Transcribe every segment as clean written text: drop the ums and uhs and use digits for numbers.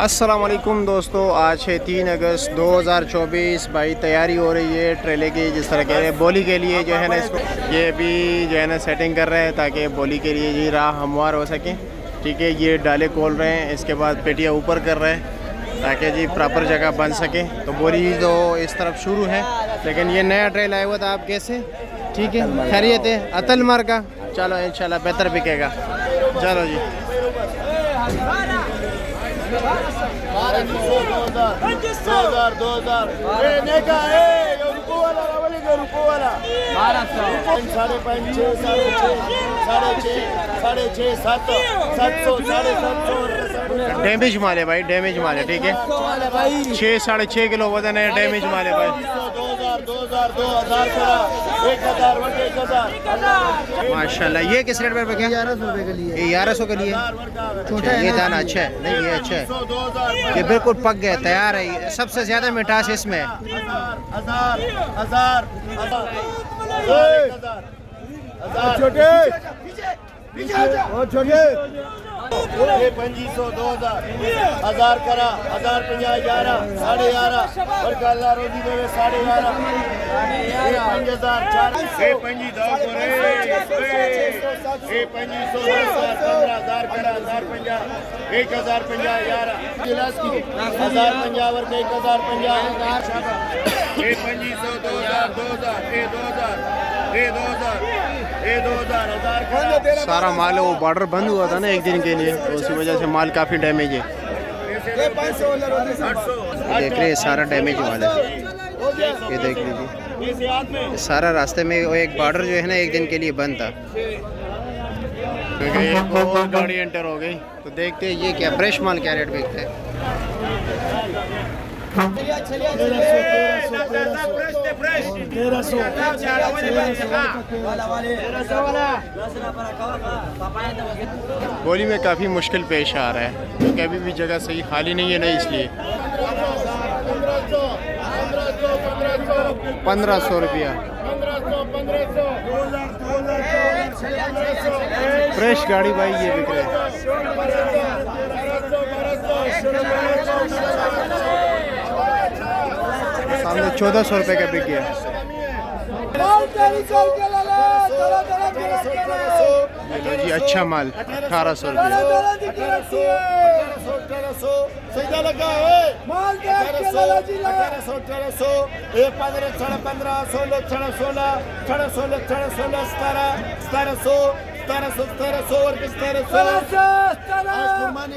अस्सलामुअलैकुम दोस्तों, आज है 3 अगस्त 2024। भाई तैयारी हो रही है ट्रेले की, जिस तरह के बोली के लिए जो है ना, इसको ये भी जो है ना सेटिंग कर रहे हैं ताकि बोली के लिए ये राह हमवार हो सके। ठीक है, ये डाले खोल रहे हैं, इसके बाद पेटियाँ ऊपर कर रहे हैं ताकि जी प्रॉपर जगह बन सके। तो बोली तो इस तरफ शुरू है, लेकिन ये नया ट्रेल आया हुआ था। आप कैसे? ठीक है, खैरियत है? अतल मार का चलो इंशाल्लाह बेहतर बिकेगा। चलो जी। डैमेज माल है भाई, डैमेज माल है। ठीक है, 6 साढ़े 6 किलो वजन है, डैमेज माल है भाई। 1000 माशाल्लाह। ये किस रेट पर बिके? 1100 रुपए के लिए। 1100 के लिए छोटा है। ये दाना अच्छा है, नहीं ये अच्छा है, ये बिल्कुल पक गया, तैयार है। सबसे ज्यादा मिठास इसमें है। 2500 2000 करा 1050 11 11.5 11 रोजी देवे 11.5 5000 4 करा 1050 1050 11 गिलास की 1050 वर 1050 2500 2000 सारा माल वो बॉर्डर बंद हुआ था ना एक दिन के लिए, तो उसी वजह से माल काफ़ी डैमेज है। देख रहे हैं सारा डैमेज माल है, ये देख लीजिए। ये सारा रास्ते में वो एक बॉर्डर जो है ना एक दिन के लिए बंद था, क्योंकि एक और गाड़ी एंटर हो गई। तो देखते हैं ये क्या फ्रेश माल क्या रेट बिकता है। बोली में काफ़ी मुश्किल पेश आ रहा है, क्योंकि अभी भी जगह सही खाली नहीं है ना, इसलिए 1500 रुपया फ्रेश गाड़ी भाई ये बिक रहे हैं। सामने 1400 रुपये का बिक गया। तो जी अच्छा माल 1800 रुपये।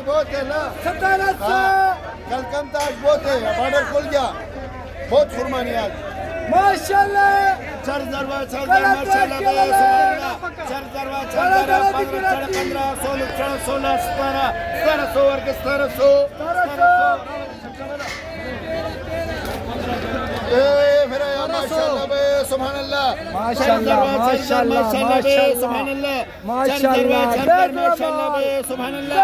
बहुत है ना, कल कम था, आज बहुत है, बॉर्डर खुल गया, बहुत कुर्बानी आज माशाल्लाह। 4000 माशाल्लाह 15 16 1700 वर्ग 1700 फिर माशाल्लाह सुभान अल्लाह माशाल्लाह माशाल्लाह सुभान अल्लाह माशाल्लाह माशाल्लाह सुभान अल्लाह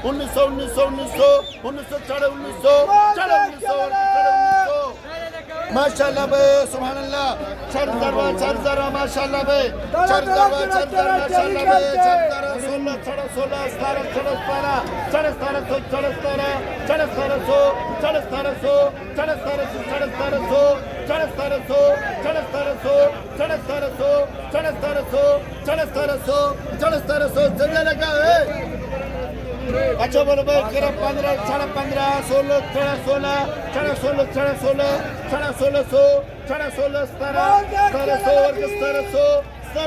1900 माशाल्लाह बे सुभान अल्लाह 4000 माशाल्लाह बे 4000 माशाल्लाह बे 1700 लगा है। अच्छा बोलो भाई, 15 15 16 16 16 16 16 16 17 17 17 17 17